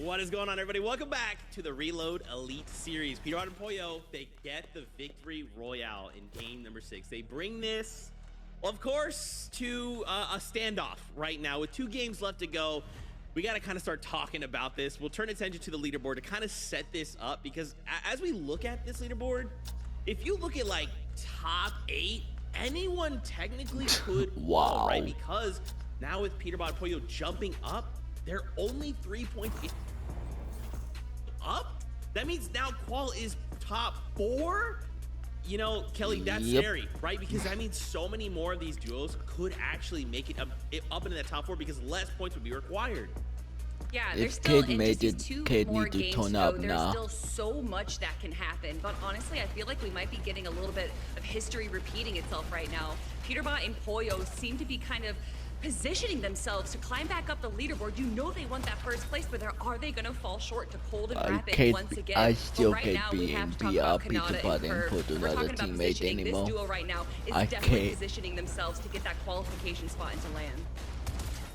What is going on, everybody? Welcome back to the Reload Elite Series. Peter and Pollo, they get the victory royale in game number 6. They bring this, of course, to a standoff right now with 2 games left to go. We got to kind of start talking about this. We'll turn attention to the leaderboard to kind of set this up, because as we look at this leaderboard, if you look at like top 8, anyone technically could fall, right? Because now with Peterbot and Pollo jumping up, they're only 3 points up. That means now Qual is top 4. You know, Kelly, that's scary, right? Because that means so many more of these duos could actually make it up into that top 4 because less points would be required. Yeah, there's still in just these 2 more games to go. There's still so much that can happen. But honestly, I feel like we might be getting a little bit of history repeating itself right now. Peterbot and Pollo seem to be kind of positioning themselves to climb back up the leaderboard. You know they want that first place, but are they going to fall short to Cold and Rapid once again? I still right now, we have to talk about Kanata and Curve. We're talking about positioning. This duo right now is definitely positioning themselves to get that qualification spot into land.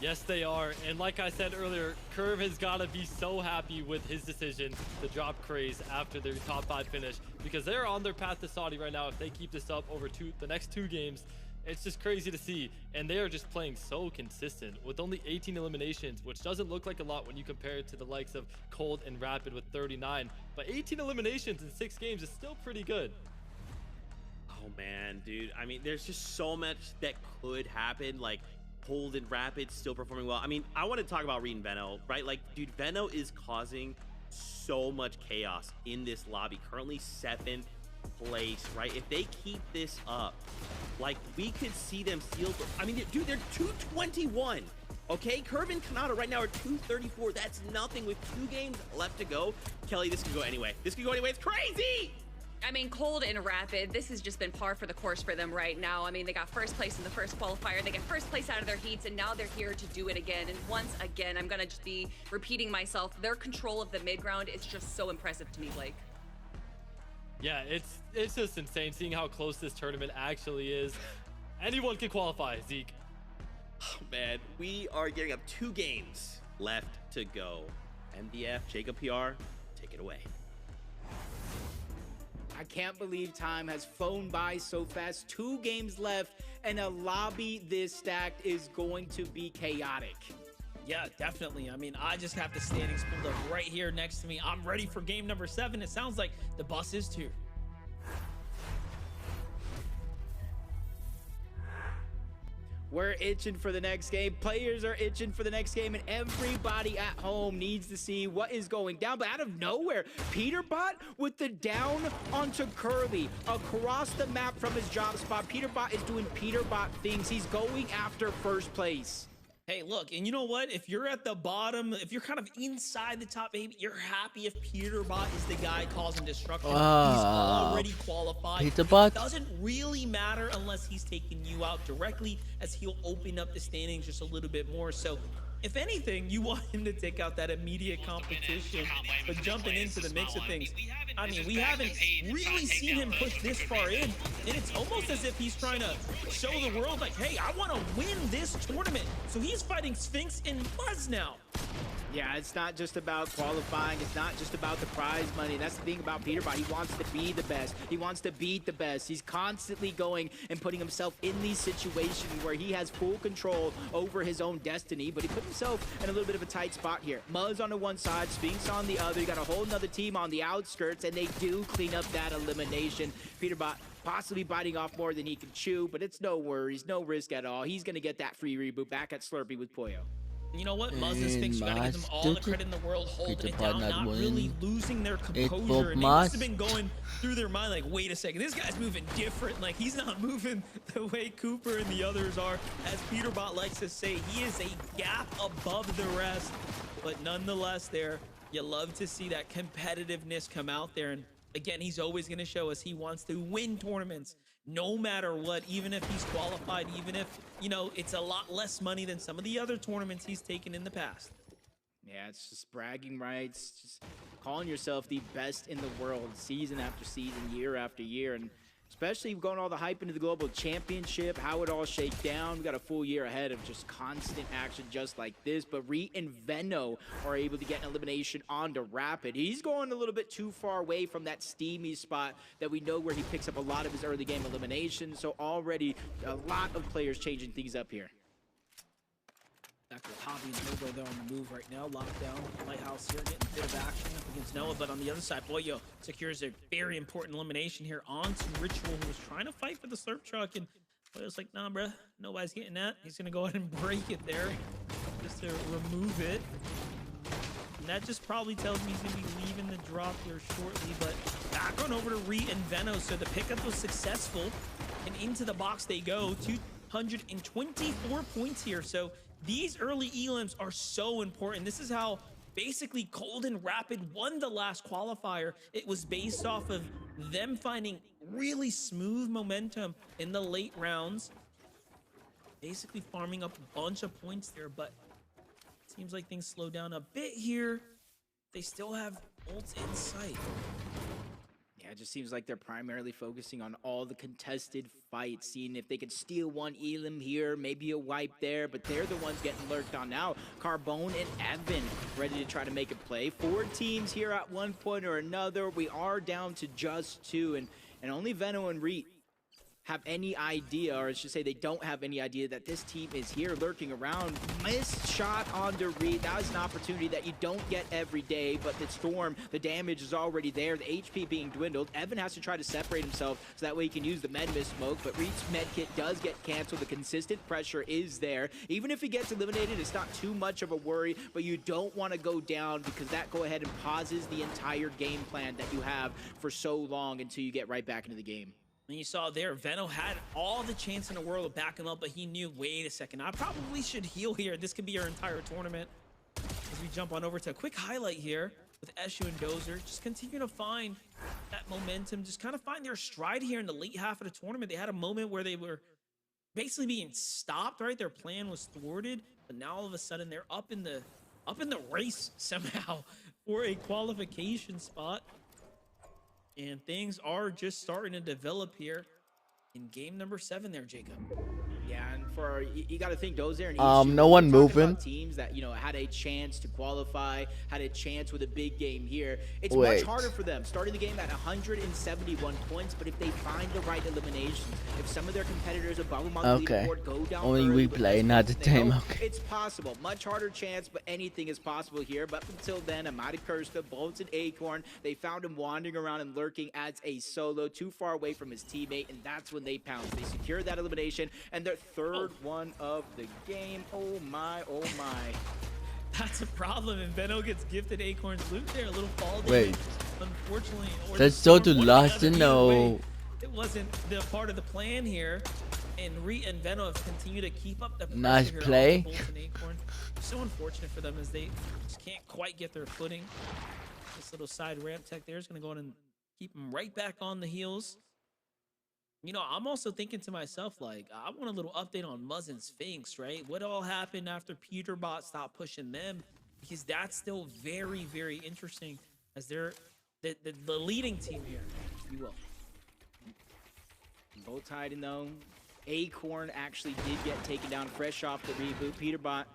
Yes, they are. And like I said earlier, Curve has got to be so happy with his decision to drop Craze after their top 5 finish, because they're on their path to Saudi right now. If they keep this up over the next 2 games, it's just crazy to see. And they are just playing so consistent with only 18 eliminations, which doesn't look like a lot when you compare it to the likes of Cold and Rapid with 39. But 18 eliminations in 6 games is still pretty good. Oh man, dude. I mean, there's just so much that could happen. Like, Cold and Rapid still performing well. I mean, I want to talk about Reed and Veno, right? Like, dude, Veno is causing so much chaos in this lobby. Currently 7th place, right? If they keep this up, like, we could see them steal. I mean, dude, they're 221. Okay, Curve and Kanata right now are 234. That's nothing with 2 games left to go. Kelly, this could go anyway. This could go anyway. It's crazy. I mean, Cold and Rapid, this has just been par for the course for them right now. I mean, they got first place in the first qualifier. They got first place out of their heats, and now they're here to do it again. And once again, I'm going to just be repeating myself. Their control of the mid-ground is just so impressive to me, Blake. Yeah, it's just insane seeing how close this tournament actually is. Anyone can qualify, Zeke. Oh, man, we are getting up 2 games left to go. MDF, Jacob PR, take it away. I can't believe time has flown by so fast. 2 games left, and a lobby this stacked is going to be chaotic. Yeah, definitely. I mean, I just have the standings pulled up right here next to me. I'm ready for game number 7. It sounds like the bus is too. We're itching for the next game. Players are itching for the next game, and everybody at home needs to see what is going down. But out of nowhere, Peterbot with the down onto Curly across the map from his drop spot. Peterbot is doing Peterbot things. He's going after first place. Hey, look, and you know what? If you're at the bottom, if you're kind of inside the top 8, you're happy if Peterbot is the guy causing destruction. He's already qualified. Peterbot? It doesn't really matter unless he's taking you out directly, as he'll open up the standings just a little bit more. So, if anything, you want him to take out that immediate competition, but jumping into the mix of things. I mean, we haven't really seen him push this far in, and it's almost as if he's trying to show the world, like, hey, I want to win this tournament. So he's fighting Sphinx and Buzz now. Yeah, it's not just about qualifying. It's not just about the prize money. That's the thing about Peterbot. He wants to be the best. He wants to beat the best. He's constantly going and putting himself in these situations where he has full control over his own destiny, but he put himself in a little bit of a tight spot here. Muzz on the one side, Sphinx on the other. You got a whole nother team on the outskirts, and they do clean up that elimination. Peterbot possibly biting off more than he can chew, but it's no worries, no risk at all. He's going to get that free reboot back at Slurpee with Pollo. You know what? Muzz and Sphinx, you gotta give them all the credit in the world, holding it down, not really losing their composure. And they must have been going through their mind like, wait a second, this guy's moving different. Like, he's not moving the way Cooper and the others are. As Peterbot likes to say, he is a gap above the rest. But nonetheless, you love to see that competitiveness come out there. And again, he's always going to show us he wants to win tournaments. No matter what, even if he's qualified, even if, you know, it's a lot less money than some of the other tournaments he's taken in the past. Yeah, it's just bragging rights, just calling yourself the best in the world season after season, year after year. And Especially going all the hype into the Global Championship, how it all shake down. We got a full year ahead of just constant action just like this. But Reet and Veno are able to get an elimination onto Rapid. He's going a little bit too far away from that steamy spot that we know where he picks up a lot of his early game eliminations. So already a lot of players changing things up here. Back with Hobby and Hobo there on the move right now. Lockdown, Lighthouse here getting a bit of action up against Noah. But on the other side, Boyo secures a very important elimination here onto Ritual, who was trying to fight for the slurp truck. And Boyo's like, nah, bruh, nobody's getting that. He's going to go ahead and break it there just to remove it. And that just probably tells me he's going to be leaving the drop here shortly. But back on over to Reet and Veno. So the pickup was successful. And into the box they go. 224 points here. So these early elims are so important. This is how basically Cold and Rapid won the last qualifier. It was based off of them finding really smooth momentum in the late rounds, basically farming up a bunch of points there. But it seems like things slow down a bit here. They still have ults in sight. Yeah, it just seems like they're primarily focusing on all the contested fights, seeing if they could steal one elim here, maybe a wipe there, but they're the ones getting lurked on now. Carbone and Evan ready to try to make a play. 4 teams here at one point or another. We are down to just 2, and only Veno and Reet have any idea, or I should say they don't have any idea that this team is here lurking around. Missed shot onto Reed. That was an opportunity that you don't get every day, but the Storm, the damage is already there. The HP being dwindled. Evan has to try to separate himself so that way he can use the med miss smoke, but Reed's med kit does get canceled. The consistent pressure is there. Even if he gets eliminated, it's not too much of a worry, but you don't want to go down because that go ahead and pauses the entire game plan that you have for so long until you get right back into the game. And you saw there, Veno had all the chance in the world to back him up, but he knew, wait a second, I probably should heal here. This could be our entire tournament. As we jump on over to a quick highlight here with Eshu and Dozer, just continue to find that momentum, just kind of find their stride here in the late half of the tournament. They had a moment where they were basically being stopped, right? Their plan was thwarted, but now all of a sudden they're up in the race somehow for a qualification spot. And things are just starting to develop here in game number 7 there, Jacob. Yeah, and for you got to think Dozer and no one moving. Teams that had a chance to qualify, had a chance with a big game here. It's much harder for them starting the game at 171 points. But if they find the right eliminations, if some of their competitors above them on the leaderboard go down, only replay, not the team. It's possible, much harder chance, but anything is possible here. But up until then, Amadi Kirsta, Bolts, and Acorn, they found him wandering around and lurking as a solo, too far away from his teammate, and that's when they pounced. They secured that elimination, and their third one of the game. Oh my, oh my. That's a problem, and Veno gets gifted Acorn's loot there. A little fall damage. Unfortunately. That's so to lost to know. It wasn't the part of the plan here. And Reet and Veno have continued to keep up the pressure. Nice play. Acorn. So unfortunate for them as they just can't quite get their footing. This little side ramp tech there is going to go in and keep them right back on the heels. I'm also thinking to myself, like, I want a little update on Muzz and Sphinx, right? What all happened after Peterbot stopped pushing them? Because that's still very, very interesting as they're the leading team here, if you will. Both tied in though. Acorn actually did get taken down fresh off the reboot. Peterbot,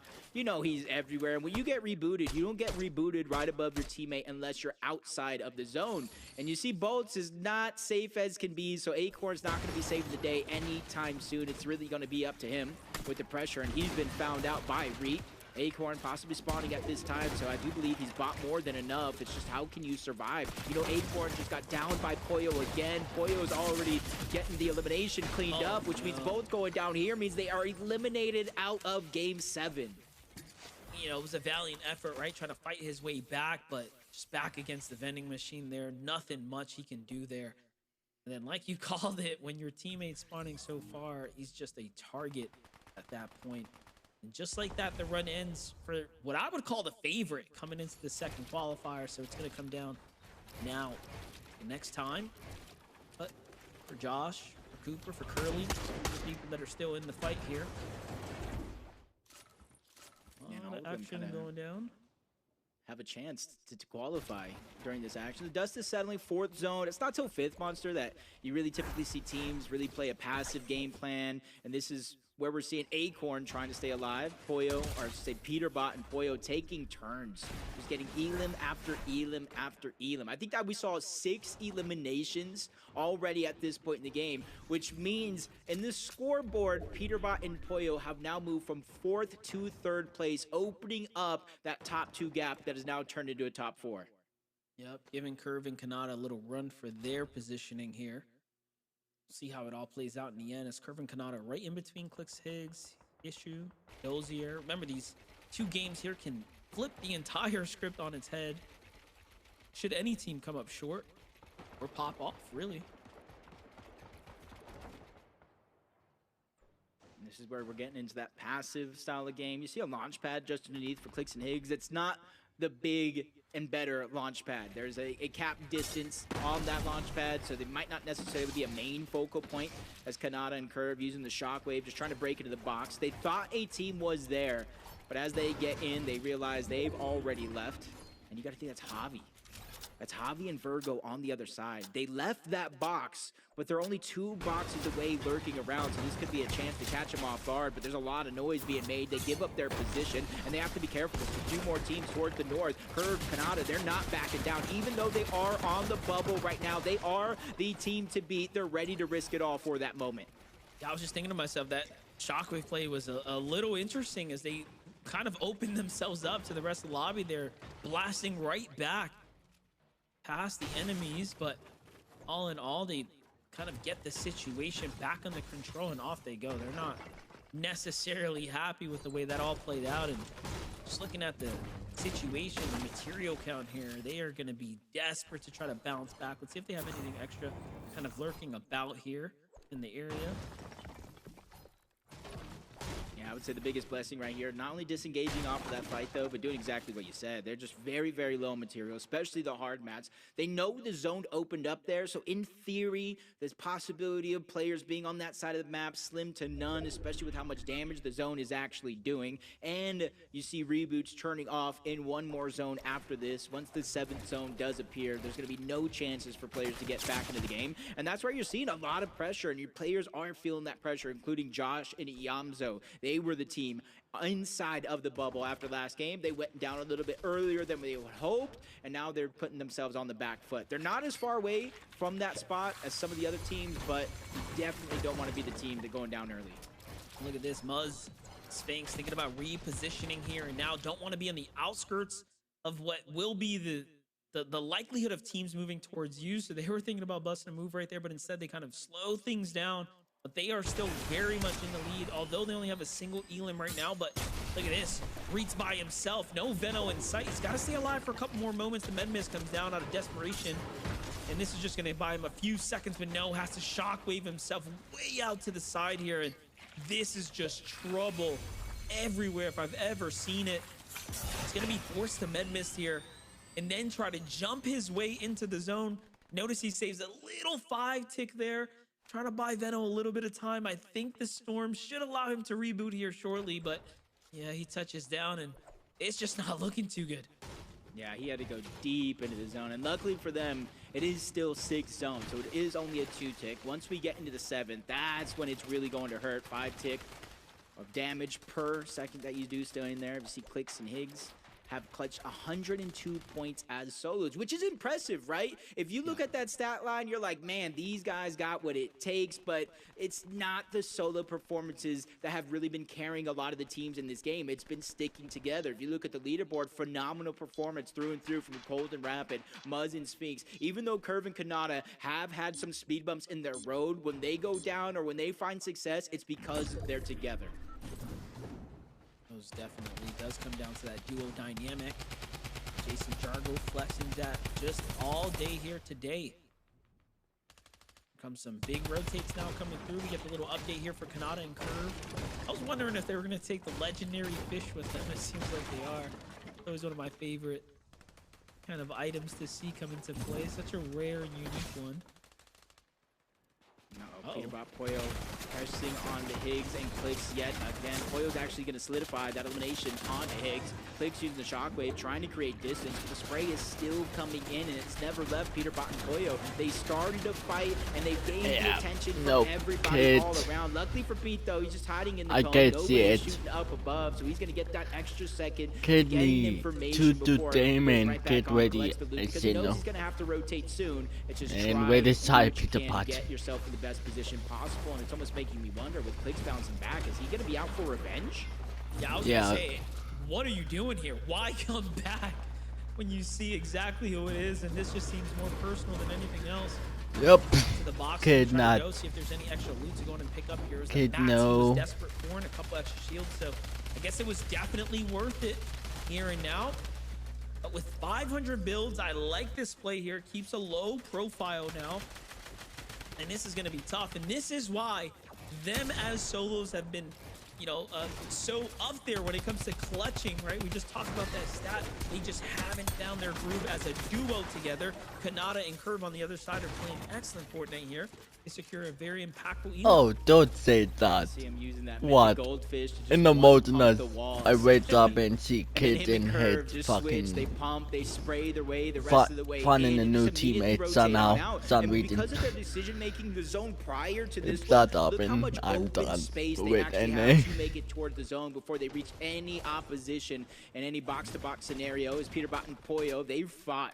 he's everywhere. And when you get rebooted, you don't get rebooted right above your teammate unless you're outside of the zone. And you see Bolts is not safe as can be, so Acorn's not going to be saving the day anytime soon. It's really going to be up to him with the pressure, and he's been found out by Reet. Acorn possibly spawning at this time, so I do believe he's bought more than enough. It's just how can you survive? Acorn just got down by Poyo again. Poyo's already getting the elimination cleaned up, which means both going down here means they are eliminated out of game 7. It was a valiant effort, right? Trying to fight his way back, but just back against the vending machine there. Nothing much he can do there. And then like you called it, when your teammate's spawning so far, he's just a target at that point. And just like that, the run ends for what I would call the favorite coming into the second qualifier. So it's going to come down now. Next time, but for Josh, for Cooper, for Curly, the people that are still in the fight here. A lot of action going down. have a chance to qualify during this action. The dust is settling, 4th zone. It's not till 5th, Monster, that you really typically see teams really play a passive game plan, and this is where we're seeing Acorn trying to stay alive. Poyo, or say Peterbot and Poyo taking turns. Just getting elim after elim after elim. I think that we saw 6 eliminations already at this point in the game, which means in this scoreboard, Peterbot and Poyo have now moved from 4th to 3rd place, opening up that top 2 gap that is now turned into a top 4. Yep, giving Curve and Kanata a little run for their positioning here. See how it all plays out in the end. As Curve and Kanata right in between Clicks, Higgs, Issue, Dozier. Remember, these 2 games here can flip the entire script on its head. Should any team come up short or pop off, really. And this is where we're getting into that passive style of game. You see a launch pad just underneath for Clicks and Higgs. It's not the big and better launch pad. There's a capped distance on that launch pad, so they might not necessarily be a main focal point as Kanata and Curve using the shockwave, just trying to break into the box. They thought a team was there, but as they get in, they realize they've already left. And you gotta think that's Javi. That's Javi and Virgo on the other side. They left that box, but they're only 2 boxes away lurking around, so this could be a chance to catch them off guard, but there's a lot of noise being made. They give up their position, and they have to be careful. There's 2 more teams towards the north. Curve, Kanata, they're not backing down. Even though they are on the bubble right now, they are the team to beat. They're ready to risk it all for that moment. Yeah, I was just thinking to myself that shockwave play was a little interesting as they kind of opened themselves up to the rest of the lobby. They're blasting right back past the enemies, but all in all, they kind of get the situation back under control and off they go. They're not necessarily happy with the way that all played out, and just looking at the situation, the material count here, they are going to be desperate to try to bounce back. Let's see if they have anything extra kind of lurking about here in the area. I would say the biggest blessing right here, not only disengaging off of that fight though, but doing exactly what you said. They're just very, very low on material, especially the hard mats. They know the zone opened up there, so in theory, there's possibility of players being on that side of the map slim to none, especially with how much damage the zone is actually doing. And you see reboots turning off in one more zone after this. Once the 7th zone does appear, there's going to be no chances for players to get back into the game. And that's where you're seeing a lot of pressure, and your players are feeling that pressure, including Josh and Iamzo. They were the team inside of the bubble after last game. They went down a little bit earlier than they would hoped, and now they're putting themselves on the back foot. They're not as far away from that spot as some of the other teams, but you definitely don't want to be the team that's going down early. Look at this, Muzz, Sphinx thinking about repositioning here, and now don't want to be on the outskirts of what will be the likelihood of teams moving towards you. So they were thinking about busting a move right there, but instead they kind of slow things down. But they are still very much in the lead, although they only have a single elim right now. But look at this, Reed's by himself, no Veno in sight. He's got to stay alive for a couple more moments. The Medmiss comes down out of desperation, and this is just going to buy him a few seconds, but no, has to shockwave himself way out to the side here, and this is just trouble everywhere if I've ever seen it. He's going to be forced to Medmiss here, and then try to jump his way into the zone. Notice he saves a little 5-tick there. Trying to buy Veno a little bit of time. I think the storm should allow him to reboot here shortly, but yeah, he touches down and it's just not looking too good. Yeah, he had to go deep into the zone, and luckily for them, it is still 6 zones, so it is only a 2-tick. Once we get into the 7th, that's when it's really going to hurt. 5-tick of damage per second that you do still in there. You see Clicks and Higgs have clutched 102 points as solos, which is impressive, right? If you look at that stat line, you're like, man, these guys got what it takes, but it's not the solo performances that have really been carrying a lot of the teams in this game. It's been sticking together. If you look at the leaderboard, phenomenal performance through and through from Cold and Rapid, Muzz and Sphinx. Even though Curve and Kanata have had some speed bumps in their road, when they go down or when they find success, it's because they're together. Most definitely does come down to that duo dynamic. Jason Jargo flexing that just all day here today. Comes some big rotates now coming through. We get the little update here for Kanata and Curve. I was wondering if they were going to take the legendary fish with them. It seems like they are. Always one of my favorite kind of items to see come into play. Such a rare and unique one. Peterbot Pollo pressing on the Higgs and Clicks yet again. Pollo's actually going to solidify that elimination on Higgs. Clicks using the shockwave, trying to create distance. But the spray is still coming in, and it's never left Peterbot and Pollo. They started a fight, and they gained the attention from everybody all around. Luckily for Pete, though, he's just hiding in the cone. Nobody's shooting up above, so he's going to get that extra second. Kidney to do damage. Get ready. Because he knows he's going to have to rotate soon. It's just and where this side Peterbot. Get yourself in the best position possible, and it's almost making me wonder with Clicks bouncing back, is he going to be out for revenge? Yeah, I was going to say, what are you doing here? Why come back when you see exactly who it is, and this just seems more personal than anything else? Yep. To the box, Kid not. Go see if there's any extra loot to go in and pick up here. Kid no. No. He was desperate for, and a couple extra shields, so I guess it was definitely worth it here and now. But with 500 builds, I like this play here. Keeps a low profile now. And this is going to be tough. And this is why them as solos have been, you know, so up there when it comes to clutching, right? We just talked about that stat. They just haven't found their groove as a duo together. Kanata and Curve on the other side are playing excellent Fortnite here. They secure a very impactful Oh, don't say that. See him using that What? Goldfish to just In the mountainous, wall. I wake up and see kids him in and head Curve just switch, fucking they pump, they spray their way the rest of the way finding in, a and new just immediately teammate rotate somehow. on out. Sun And reading. because of their decision making, the zone prior to this If that one, look how happen, much I'm open done space they with actually NA. have to make it toward the zone before they reach any opposition in any box-to-box scenario. As Peterbot and Pollo, they've fought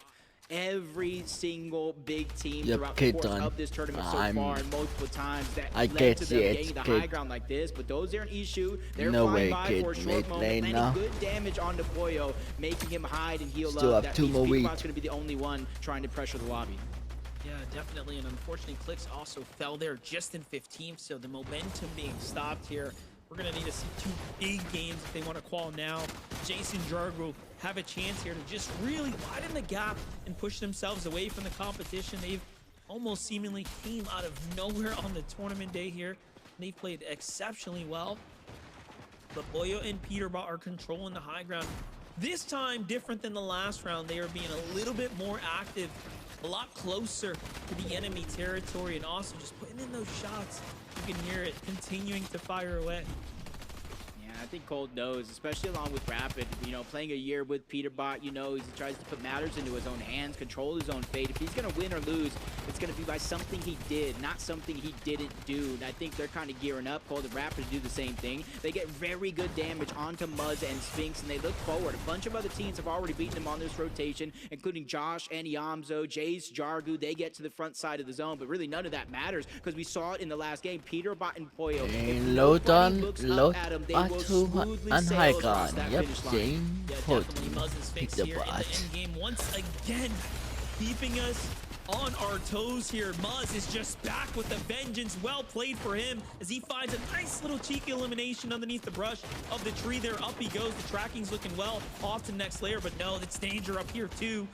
every single big team throughout the course of this tournament so far, and multiple times that led to them getting the high ground like this. But those aren't issue. They're flying by for a short moment, landing good damage onto Pollo, making him hide and heal up. That means Peterbot's going to be the only one trying to pressure the lobby. Yeah, definitely. And unfortunately, Clicks also fell there just in 15th. So the momentum being stopped here. We're going to need to see two big games if they want to qual now. Jason Jargo have a chance here to just really widen the gap and push themselves away from the competition. They've almost seemingly came out of nowhere on the tournament day here. They've played exceptionally well. But Pollo and Peterbot are controlling the high ground. This time, different than the last round, they are being a little bit more active, a lot closer to the enemy territory, and also just putting in those shots. You can hear it continuing to fire away. I think Cold knows, especially along with Rapid, you know, playing a year with Peterbot, you know, he tries to put matters into his own hands, control his own fate. If he's going to win or lose, it's going to be by something he did, not something he didn't do. And I think they're kind of gearing up. Cold and Rapid do the same thing. They get very good damage onto Muzz and Sphinx, and they look forward. A bunch of other teams have already beaten them on this rotation, including Josh and Yamzo, Jace, Jargu. They get to the front side of the zone, but really none of that matters because we saw it in the last game. Peterbot and Pollo. Load and high ground. Yep, same put. Pick the bot. Game once again, keeping us on our toes here. Muzz is just back with a vengeance. Well played for him as he finds a nice little cheeky elimination underneath the brush of the tree there. Up he goes. The tracking's looking well. Off to the next layer, but no, it's danger up here too.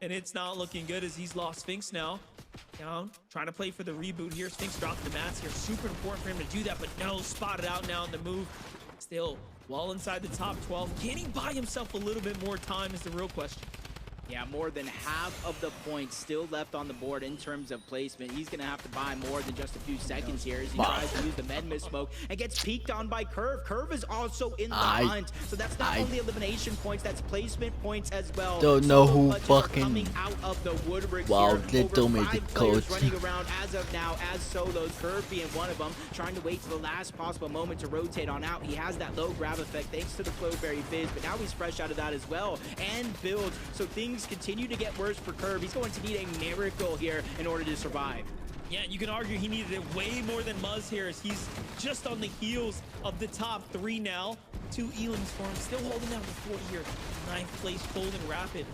And it's not looking good as he's lost Sphinx now. Down, trying to play for the reboot here. Sphinx dropping the mats here. Super important for him to do that, but no, spotted out now in the move. Still well inside the top 12. Can he buy himself a little bit more time is the real question. Yeah, more than half of the points still left on the board in terms of placement. He's going to have to buy more than just a few seconds here as he tries to use the med miss smoke and gets peeked on by Curve. Curve is also in the hunt, so that's not only elimination points, that's placement points as well. Don't know who fucking coming out of the woodwork they told me the coach running around as of now as solos. Curve being one of them, trying to wait to the last possible moment to rotate on out. He has that low grab effect thanks to the Flowberry Fizz, but now he's fresh out of that as well and builds, so things continue to get worse for Curve. He's going to need a miracle here in order to survive. Yeah, you can argue he needed it way more than Muzz here as he's just on the heels of the top 3 now. 2 elims for him, still holding down the fort here. 9th place, Cold and Rapid.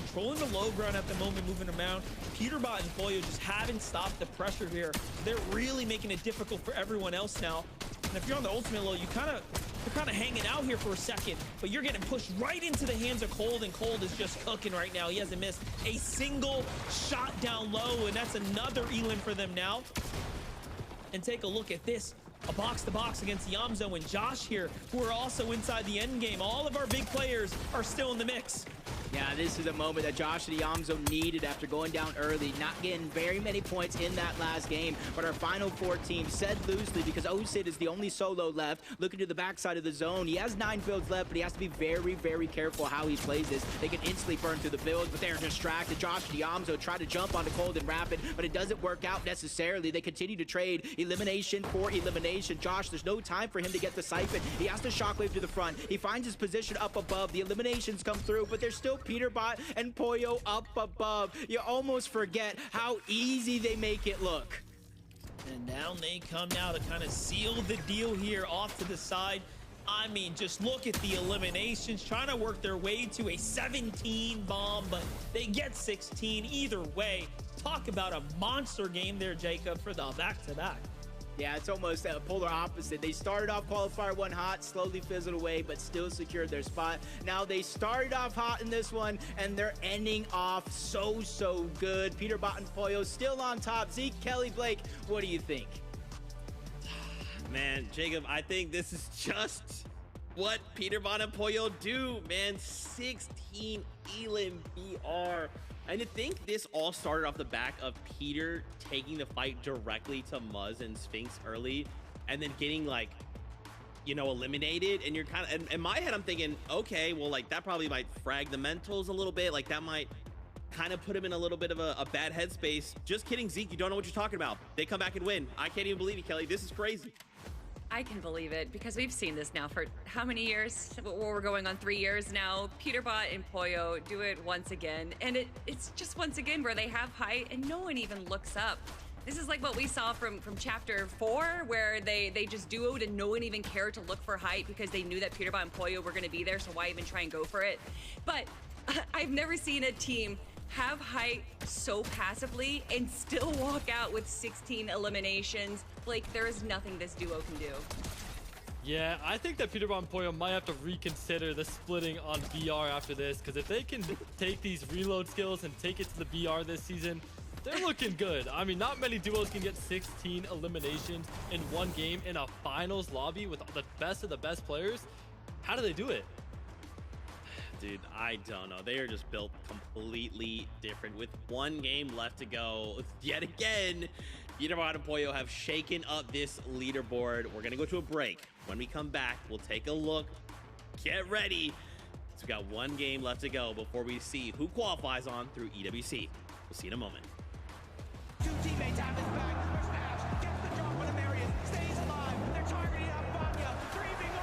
Controlling the low ground at the moment, moving around. Peterbot and Pollo just haven't stopped the pressure here. They're really making it difficult for everyone else now. And if you're on the ultimate low, you're kind of hanging out here for a second, but you're getting pushed right into the hands of Cold, and Cold is just cooking right now. He hasn't missed a single shot down low, and that's another elim for them now. And take a look at this. A box-to-box against Yamzo and Josh here, who are also inside the end game. All of our big players are still in the mix. Yeah, this is a moment that Josh Diamzo needed after going down early, not getting very many points in that last game. But our final 4 teams, said loosely, because Osid is the only solo left, looking to the backside of the zone. He has 9 builds left, but he has to be very, very careful how he plays this. They can instantly burn through the builds, but they're distracted. Josh Diamzo tried to jump onto Cold and Rapid, but it doesn't work out necessarily. They continue to trade elimination for elimination. Josh, there's no time for him to get the siphon. He has to shockwave to the front. He finds his position up above. The eliminations come through, but there's still Peterbot and Pollo up above. You almost forget how easy they make it look. And down they come now to kind of seal the deal here off to the side. I mean, just look at the eliminations, trying to work their way to a 17 bomb, but they get 16 either way. Talk about a monster game there, Jacob, for the back-to-back. Yeah, it's almost a polar opposite. They started off qualifier 1 hot, slowly fizzled away, but still secured their spot. Now they started off hot in this one, and they're ending off so good. Peterbot and Pollo still on top. Zeke, Kelly, Blake, what do you think? Man, Jacob, I think this is just what Peterbot and Pollo do, man. 16 Elim BR. And to think this all started off the back of Peter taking the fight directly to Muzz and Sphinx early, and then getting, like, you know, eliminated. And you're kind of, in my head, I'm thinking, okay, well, like, that probably might frag the mentals a little bit. Like, that might kind of put him in a little bit of a bad headspace. Just kidding, Zeke. You don't know what you're talking about. They come back and win. I can't even believe it, Kelly. This is crazy. I can believe it because we've seen this now for how many years? Well, we're going on 3 years now. Peterbot and Pollo do it once again. And it's just once again where they have height and no one even looks up. This is like what we saw from chapter 4, where they just duoed and no one even cared to look for height because they knew that Peterbot and Pollo were going to be there, so why even try and go for it? But I've never seen a team have height so passively and still walk out with 16 eliminations. Like, there is nothing this duo can do. Yeah, I think that Peterbot and Pollo might have to reconsider the splitting on BR after this, because if they can take these reload skills and take it to the BR this season, they're looking good. I mean, not many duos can get 16 eliminations in one game in a finals lobby with the best of the best players. How do they do it? Dude, I don't know. They are just built completely different. With 1 game left to go, yet again, Peterbot and Pollo have shaken up this leaderboard. We're going to go to a break. When we come back, we'll take a look. Get ready. So we got 1 game left to go before we see who qualifies on through EWC. We'll see you in a moment. 2 teammates have his back. There's Ash. Gets the drop on the Marion. Stays alive. They're targeting out Vanya. 3 being on.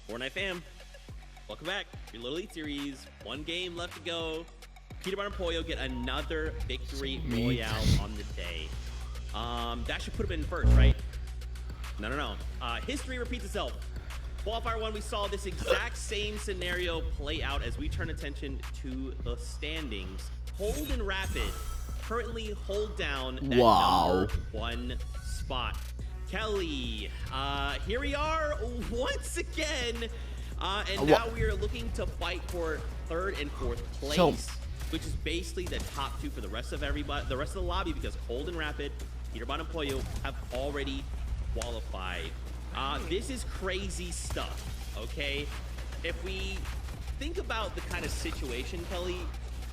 Fortnite fam, welcome back. Reload Elite Series, 1 game left to go. Peter and Pollo get another victory royale on the day. That should put him in first, right? No. History repeats itself. Qualifier 1, we saw this exact same scenario play out as we turn attention to the standings. Hold and Rapid currently hold down that number 1 spot. Kelly, here we are once again, and now we are looking to fight for 3rd and 4th place, which is basically the top 2 for the rest of everybody, the rest of the lobby, because Cold and Rapid, Peterbot and Pollo have already qualified. This is crazy stuff, okay? If we think about the kind of situation, Kelly,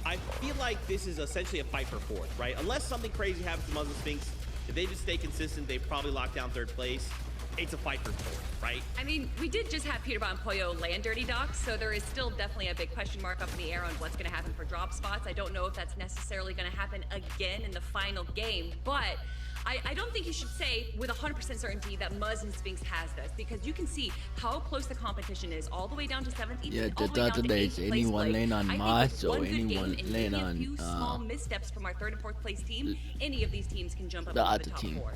I feel like this is essentially a fight for 4th, right? Unless something crazy happens to Muslim Sphinx, if they just stay consistent, they probably lock down 3rd place. It's a fight for 4th, right? I mean, we did just have Peterbot and Pollo land Dirty Docks, so there is still definitely a big question mark up in the air on what's going to happen for drop spots. I don't know if that's necessarily going to happen again in the final game, but I don't think you should say with 100% certainty that Muzz and Sphinx has this, because you can see how close the competition is, all the way down to 7th, yeah, all the way down to 8th place. Anyone land on Mars or anyone land on a few small missteps from our 3rd and 4th place team, any of these teams can jump up the into the top team. 4.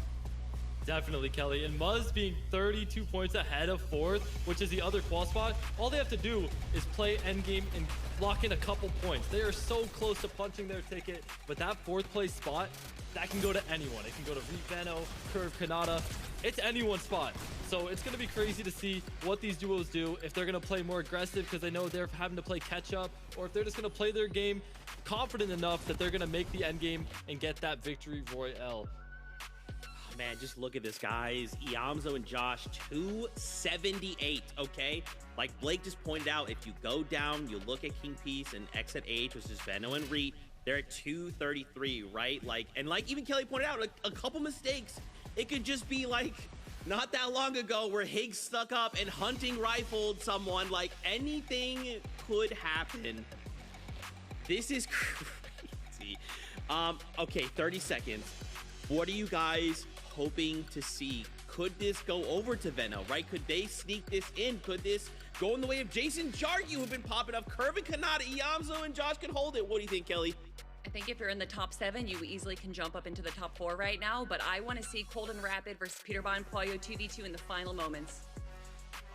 Definitely, Kelly. And Muzz being 32 points ahead of 4th, which is the other qual spot, all they have to do is play endgame and lock in a couple points. They are so close to punching their ticket, but that 4th place spot, that can go to anyone. It can go to Veno, Curve, Kanata. It's anyone's spot. So it's going to be crazy to see what these duos do, if they're going to play more aggressive because they know they're having to play catch up, or if they're just going to play their game confident enough that they're going to make the end game and get that victory royale. Man, just look at this, guys. Iamzo and Josh, 278, okay? Like Blake just pointed out, if you go down, you look at King Peace and X at H, which is Veno and Reet, they're at 233, right? Like, and like even Kelly pointed out, like a couple mistakes. It could just be like not that long ago where Higgs stuck up and hunting rifled someone. Like anything could happen. This is crazy. Okay, 30 seconds. What are you guys hoping to see? Could this go over to Veno, right? Could they sneak this in? Could this go in the way of Jason Jargu, who've been popping up? Curve and Kanata, Iamzo and Josh can hold it. What do you think, Kelly? I think if you're in the top 7, you easily can jump up into the top 4 right now, but I want to see Cold and Rapid versus Peterbot and Pollo 2v2 in the final moments.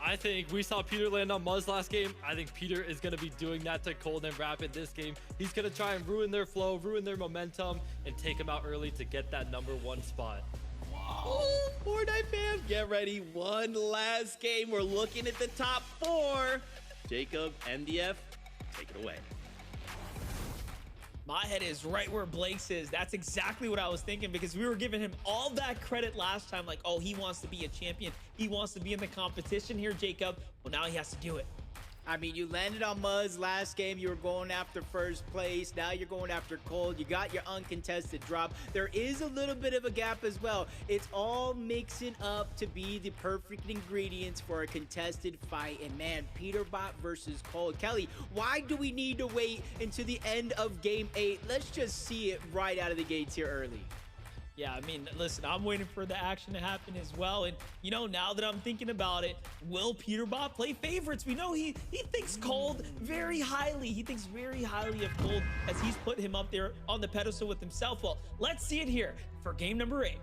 I think we saw Peter land on Muzz last game. I think Peter is going to be doing that to Cold and Rapid this game. He's going to try and ruin their flow, ruin their momentum, and take them out early to get that number 1 spot. Oh, Fortnite fam, get ready. One last game. We're looking at the top 4. Jacob, MDF, take it away. My head is right where Blake's is. That's exactly what I was thinking, because we were giving him all that credit last time. Like, oh, he wants to be a champion. He wants to be in the competition here, Jacob. Well, now he has to do it. I mean, you landed on Muzz last game. You were going after 1st place. Now you're going after Cold. You got your uncontested drop. There is a little bit of a gap as well. It's all mixing up to be the perfect ingredients for a contested fight. And man, Peterbot versus Cold. Kelly, why do we need to wait until the end of game 8? Let's just see it right out of the gates here early. Yeah, I mean, listen, I'm waiting for the action to happen as well. And, you know, now that I'm thinking about it, will Peterbot play favorites? We know he thinks Cold very highly. He thinks very highly of Cold, as he's put him up there on the pedestal with himself. Well, let's see it here for game number 8.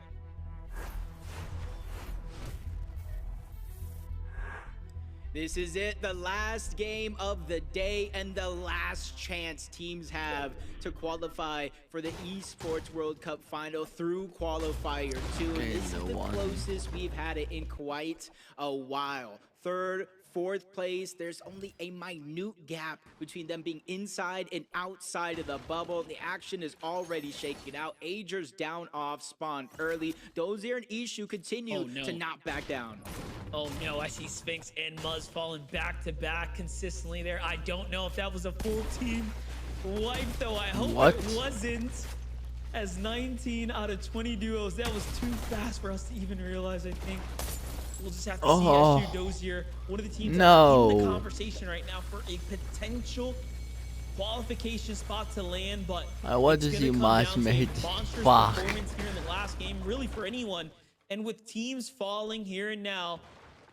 This is it, the last game of the day and the last chance teams have to qualify for the Esports World Cup final through qualifier 2. And this is the closest we've had it in quite a while. 3rd, 4th place, there's only a minute gap between them being inside and outside of the bubble. The action is already shaking out. Ager's down off spawn early. Dozier and Ishu continue to not back down. Oh no, I see Sphinx and Muzz falling back to back consistently there. I don't know if that was a full team wipe though. I hope it wasn't. As 19 out of 20 duos, that was too fast for us to even realize, I think. We'll just have to see SU Dozier, one of the teams that's in the conversation right now for a potential qualification spot to land, but I want to see Mars made performance here in the last game, really for anyone. And with teams falling here and now,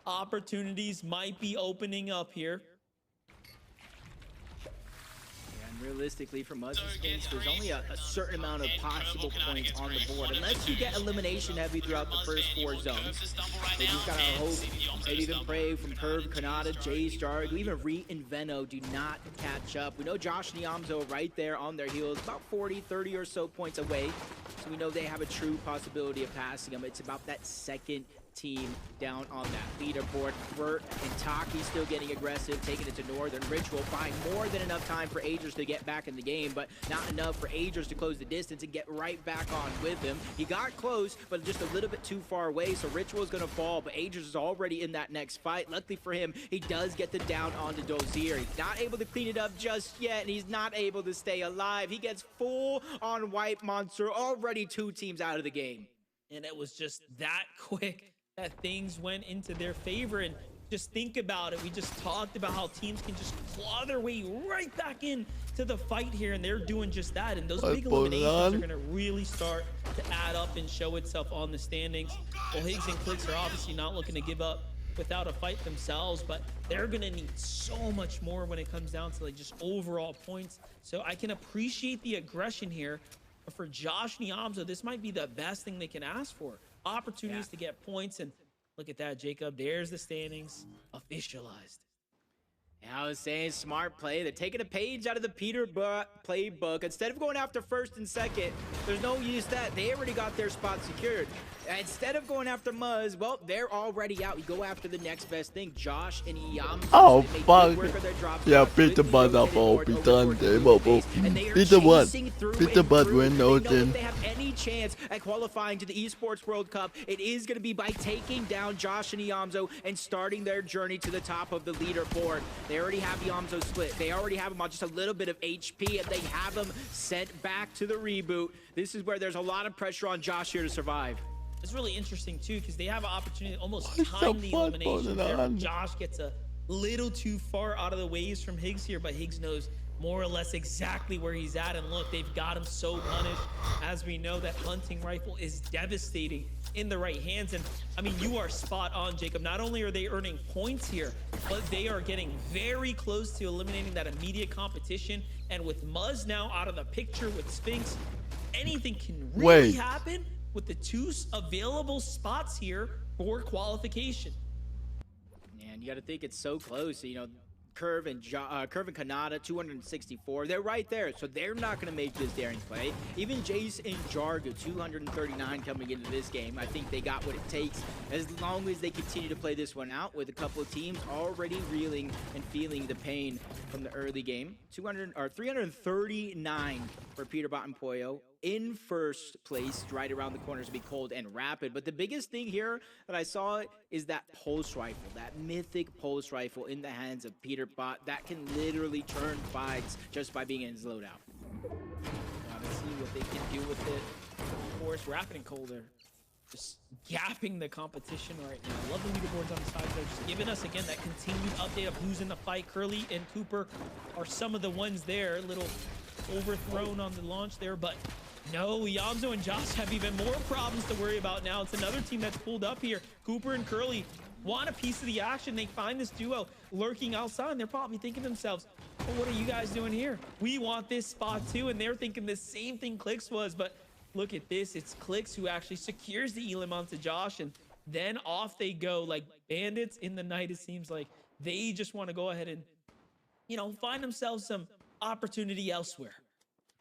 opportunities might be opening up here. Realistically, from us, there's only a certain amount of possible points on the board. Unless you get elimination heavy throughout the first 4 zones, they just gotta hope, maybe even pray from Curve, Kanata, Jay's Jarg, even Reet and Veno do not catch up. We know Josh and Yamzo right there on their heels, about 40, 30 or so points away. So we know they have a true possibility of passing them. It's about that second team down on that leaderboard. Vert and Taki still getting aggressive, taking it to Northern. Ritual buying more than enough time for Agers to get back in the game, but not enough for Agers to close the distance and get right back on with him. He got close, but just a little bit too far away, so Ritual is gonna fall, but Agers is already in that next fight. Luckily for him, he does get the down onto Dozier. He's not able to clean it up just yet, and he's not able to stay alive. He gets full on White Monster, already 2 teams out of the game. And it was just that quick that things went into their favor. And just think about it. We just talked about how teams can just claw their way right back in to the fight here, and they're doing just that. And those big eliminations are going to really start to add up and show itself on the standings. Well, Higgs and Clicks are obviously not looking to give up without a fight themselves, but they're going to need so much more when it comes down to like just overall points. So I can appreciate the aggression here, but for Josh and Yamzo, this might be the best thing they can ask for. Opportunities to get points. And look at that, Jacob. There's the standings officialized. Yeah, I was saying, smart play. They're taking a page out of the Peter playbook. Instead of going after first and second, there's no use that. They already got their spot secured. Instead of going after Muzz, well, they're already out. You go after the next best thing. Josh and Yamzo. Oh, fuck. Yeah, Peter Bud up all be done. They will Peter Bud. Peter Bud win Odin. If they have any chance at qualifying to the Esports World Cup, it is going to be by taking down Josh and Yamzo and starting their journey to the top of the leaderboard. They already have Yamzo split. They already have him on just a little bit of HP, and they have him sent back to the reboot. This is where there's a lot of pressure on Josh here to survive. It's really interesting too, because they have an opportunity to almost time the elimination there. Josh gets a little too far out of the ways from Higgs here, but Higgs knows more or less exactly where he's at. And look, they've got him so punished. As we know, that hunting rifle is devastating in the right hands. And I mean, you are spot on, Jacob. Not only are they earning points here, but they are getting very close to eliminating that immediate competition. And with Muzz now out of the picture with Sphinx, anything can really happen with the 2 available spots here for qualification. And you got to think it's so close. You know, Curve and Kanata, 264. They're right there, so they're not going to make this daring play. Even Jace and Jargo, 239 coming into this game. I think they got what it takes as long as they continue to play this one out with a couple of teams already reeling and feeling the pain from the early game. 339 for Peterbot and Poyo. In first place, right around the corners to be Cold and Rapid. But the biggest thing here that I saw is that pulse rifle, that mythic pulse rifle in the hands of Peterbot that can literally turn fights just by being in his loadout. Let's see what they can do with it. Of course, Rapid and Cold are just gapping the competition right now. Love the leaderboards on the side there, just giving us again that continued update of who's in the fight. Curly and Cooper are some of the ones there. A little overthrown on the launch there, but no, Yamzo and Josh have even more problems to worry about now. It's another team that's pulled up here. Cooper and Curly want a piece of the action. They find this duo lurking outside, and they're probably thinking to themselves, well, what are you guys doing here? We want this spot too, and they're thinking the same thing Clicks was, but look at this. It's Clicks who actually secures the elim onto Josh, and then off they go like bandits in the night. It seems like they just want to go ahead and, you know, find themselves some opportunity elsewhere.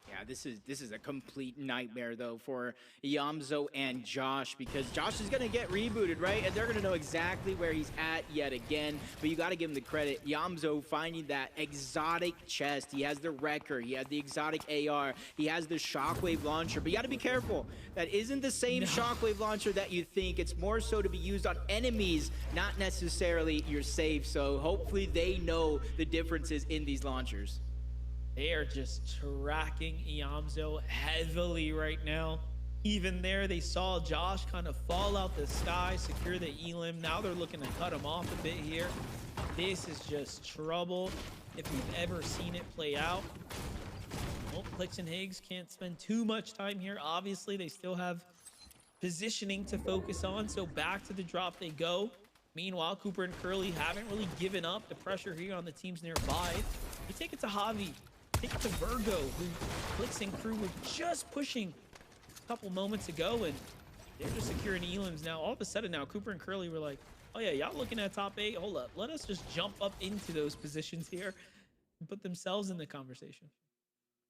Yeah, this is a complete nightmare though for Yamzo and Josh, because Josh is gonna get rebooted, right? And they're gonna know exactly where he's at yet again. But you gotta give him the credit. Yamzo finding that exotic chest. He has the Wrecker, he has the exotic AR, he has the shockwave launcher. But you gotta be careful. That isn't the same shockwave launcher that you think. It's more so to be used on enemies, not necessarily your safe. So hopefully they know the differences in these launchers. They are just tracking Yamzo heavily right now. Even there, they saw Josh kind of fall out the sky, secure the elim. Now they're looking to cut him off a bit here. This is just trouble if you've ever seen it play out. Well, Clicks and Higgs can't spend too much time here. Obviously, they still have positioning to focus on, so back to the drop they go. Meanwhile, Cooper and Curly haven't really given up the pressure here on the teams nearby. You take it to Javi, take it to Virgo, who Clix and crew were just pushing a couple moments ago, and they're just securing elims now. All of a sudden now, Cooper and Curly were like, oh yeah, y'all looking at top 8? Hold up, let us just jump up into those positions here and put themselves in the conversation.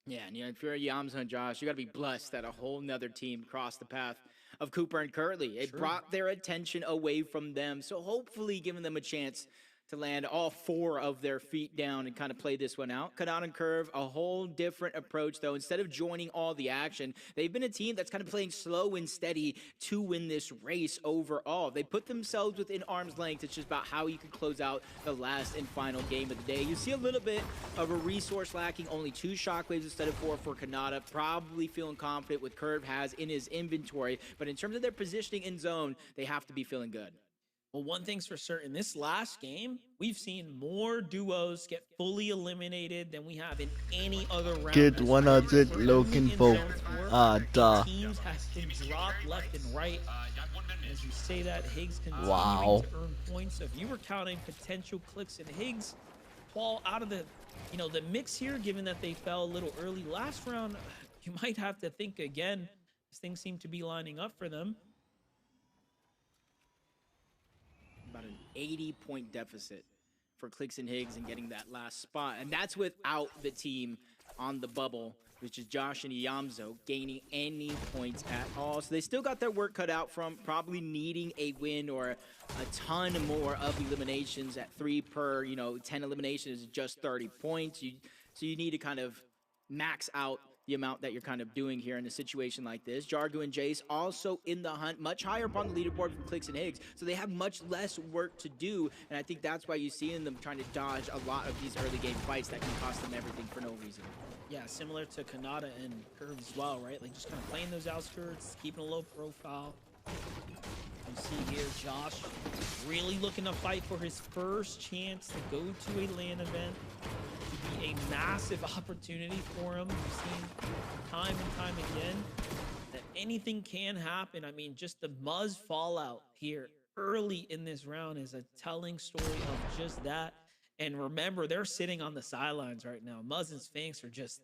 Yeah, and if you're Yamzo and Josh, you got to be blessed that a whole nother team crossed the path of Cooper and Curly. It brought their attention away from them, so hopefully giving them a chance to land all 4 of their feet down and kind of play this one out. Kanata and Curve, a whole different approach, though. Instead of joining all the action, they've been a team that's kind of playing slow and steady to win this race overall. They put themselves within arm's length. It's just about how you can close out the last and final game of the day. You see a little bit of a resource lacking, only 2 shockwaves instead of 4 for Kanata. Probably feeling confident with Curve has in his inventory, but in terms of their positioning in zone, they have to be feeling good. Well, one thing's for certain, this last game, we've seen more duos get fully eliminated than we have in any other round. Kid 100 looking for teams have been dropped left and right. As you say that, Higgs continuing wow. to earn points. So if you were counting potential Clix and Higgs fall out of the mix here, given that they fell a little early last round, you might have to think again, as things seem to be lining up for them. About an 80-point deficit for Clix and Higgs and getting that last spot. And that's without the team on the bubble, which is Josh and Yamzo, gaining any points at all. So they still got their work cut out from probably needing a win or a ton more of eliminations at 3 per, 10 eliminations is just 30 points. So you need to kind of max out the amount that you're kind of doing here in a situation like this. Jargo and Jace also in the hunt, much higher up on the leaderboard from Clix and Higgs, so they have much less work to do, and I think that's why you see in them trying to dodge a lot of these early game fights that can cost them everything for no reason. Yeah, similar to Kanata and Curve as well, right? Like just kind of playing those outskirts, keeping a low profile. You see here, Josh really looking to fight for his first chance to go to a LAN event. A massive opportunity for him. We've seen time and time again that anything can happen. I mean, just the Muzz fallout here early in this round is a telling story of just that. And remember, they're sitting on the sidelines right now. Muzz and Sphinx are just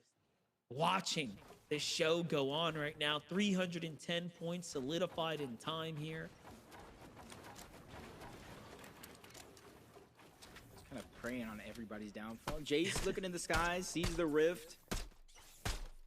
watching this show go on right now. 310 points solidified in time here. Kind of preying on everybody's downfall. Jace looking in the skies, sees the rift.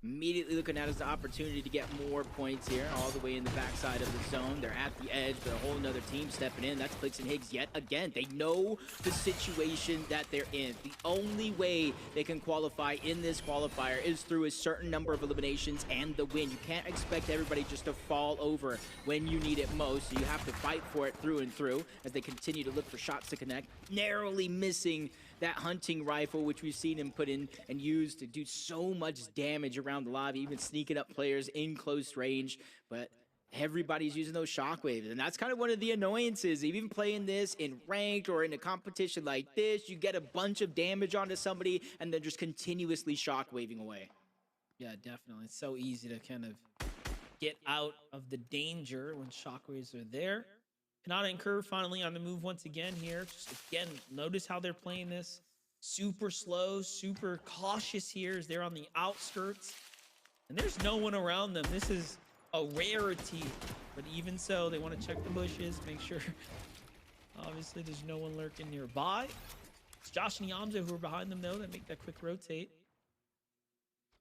Immediately looking at his opportunity to get more points here, all the way in the backside of the zone. They're at the edge, but a whole nother team stepping in. That's Clix and Higgs yet again. They know the situation that they're in. The only way they can qualify in this qualifier is through a certain number of eliminations and the win. You can't expect everybody just to fall over when you need it most, so you have to fight for it through and through as they continue to look for shots to connect, narrowly missing that hunting rifle, which we've seen him put in and use to do so much damage around the lobby, even sneaking up players in close range. But everybody's using those shockwaves, and that's kind of one of the annoyances. Even playing this in ranked or in a competition like this, you get a bunch of damage onto somebody and then just continuously shockwaving away. Yeah, definitely. It's so easy to kind of get out of the danger when shockwaves are there. Kanata and Curve finally on the move once again here. Just again, notice how they're playing this. Super slow, super cautious here as they're on the outskirts. And there's no one around them. This is a rarity. But even so, they want to check the bushes, make sure. Obviously, there's no one lurking nearby. It's Josh and Yamzo who are behind them, though, that make that quick rotate.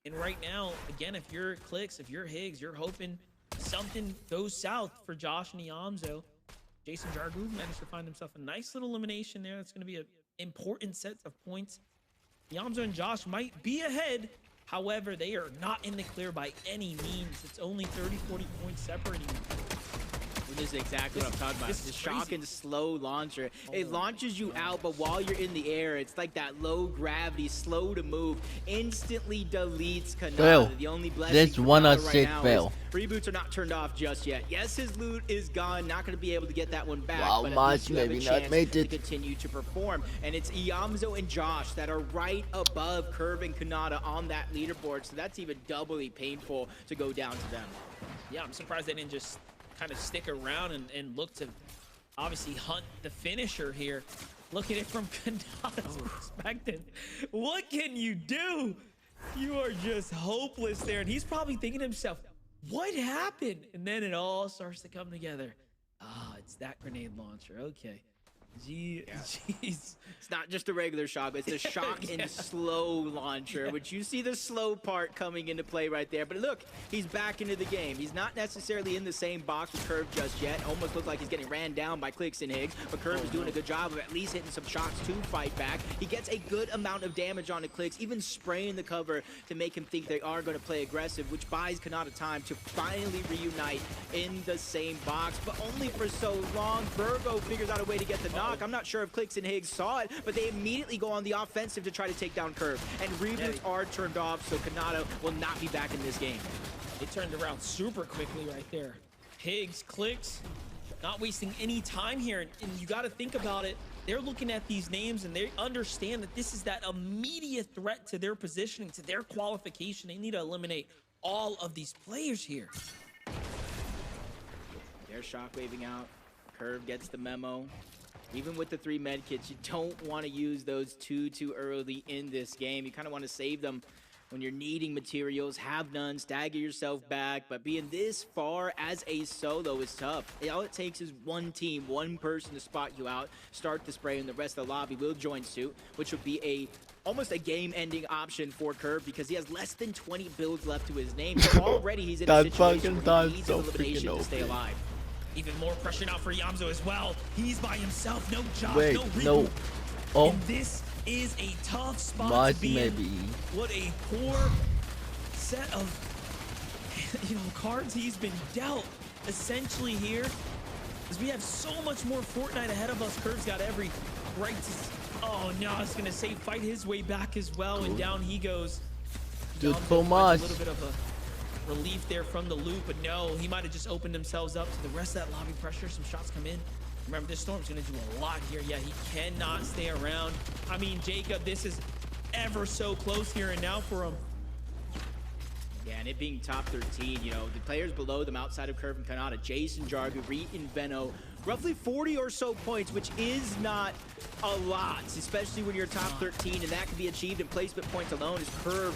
And right now, again, if you're Clix, if you're Higgs, you're hoping something goes south for Josh and Yamzo. Jason Jargood managed to find himself a nice little elimination there. That's going to be an important set of points. Yamzo and Josh might be ahead. However, they are not in the clear by any means. It's only 30, 40 points separating them. This is exactly what I'm talking about. This shock and slow launcher. It launches you out, but while you're in the air, it's like that low gravity, slow to move, instantly deletes Kanata. The only blessing this one right fail. Reboots are not turned off just yet. Yes, his loot is gone. Not going to be able to get that one back. Wow, but Mars maybe not made it. To continue to perform. And it's Yamzo and Josh that are right above Curve and Kanata on that leaderboard. So that's even doubly painful to go down to them. Yeah, I'm surprised they didn't just kind of stick around and look to obviously hunt the finisher here. Look at it from Kanata's perspective. What can you do? You are just hopeless there. And he's probably thinking to himself, what happened? And then it all starts to come together. Ah, it's that grenade launcher. Okay. Jeez. It's not just a regular shock, it's a shock and slow launcher, which you see the slow part coming into play right there. But look, he's back into the game. He's not necessarily in the same box with Curve just yet. Almost looked like he's getting ran down by Clicks and Higgs, but Curve is doing a good job of at least hitting some shots to fight back. He gets a good amount of damage on the Clicks, even spraying the cover to make him think they are going to play aggressive, which buys Kanata time to finally reunite in the same box, but only for so long. Virgo figures out a way to get the knock. I'm not sure if Clicks and Higgs saw it, but they immediately go on the offensive to try to take down Curve. And reboots are turned off, so Kanata will not be back in this game. They turned around super quickly right there. Higgs, Clicks, not wasting any time here. And you got to think about it. They're looking at these names and they understand that this is that immediate threat to their positioning, to their qualification. They need to eliminate all of these players here. They're shockwaving out. Curve gets the memo. Even with the 3 med kits, you don't want to use those too early in this game. You kind of want to save them when you're needing materials. Have none, stagger yourself back, but being this far as a solo is tough. All it takes is one team, one person to spot you out, start the spray, and the rest of the lobby will join suit, which would be almost a game-ending option for Curve because he has less than 20 builds left to his name. So already he's in a situation where he needs elimination to stay alive. Even more pressure now for Yamzo as well. He's by himself. No job, Wait, no reboot. no. Oh. And this is a tough spot Must to be maybe. in. What a poor set of cards he's been dealt essentially here. Because we have so much more Fortnite ahead of us. Curve's got every right to... Oh, no, I was going to say fight his way back as well. And down he goes. Dude, Yamzo so much. finds a little bit of a relief there from the loop, but no, he might have just opened themselves up to the rest of that lobby pressure. Some shots come in. Remember, this Storm's gonna do a lot here. Yeah, he cannot stay around. I mean, Jacob, this is ever so close here and now for him. Yeah, and it being top 13, the players below them outside of Curve and Kanata, Jason, Jargu, Reet, and Veno, roughly 40 or so points, which is not a lot, especially when you're top 13, and that can be achieved in placement points alone as Curve,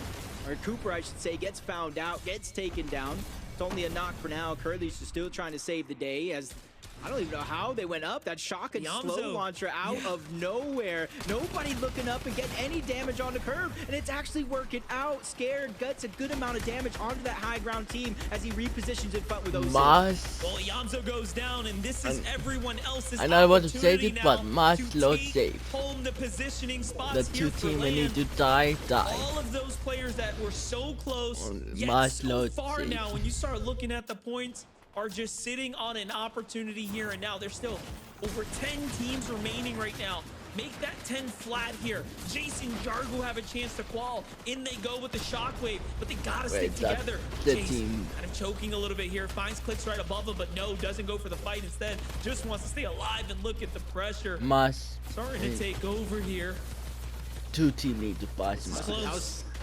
or Cooper, I should say, gets found out, gets taken down. It's only a knock for now. Curly's still trying to save the day as I don't even know how they went up. That shock and slow launcher out of nowhere. Nobody looking up and getting any damage on the Curve, and it's actually working out. Scared gets a good amount of damage onto that high ground team as he repositions in front with those. Well, Yamzo goes down, and this is everyone else's. I know I want to save it, but must load save. Home the positioning spots the 2 teams need to die. All of those players that were so close, yet so far now. When you start looking at the points, are just sitting on an opportunity here and now. There's still over 10 teams remaining right now. Make that 10 flat here. Jason, Jargu have a chance to qual. In they go with the shockwave, but they gotta stick together. Jason kind of choking a little bit here. Finds Clicks right above him, but no, doesn't go for the fight. Instead, just wants to stay alive and look at the pressure. Starting to take over here. 2 teams need to fight.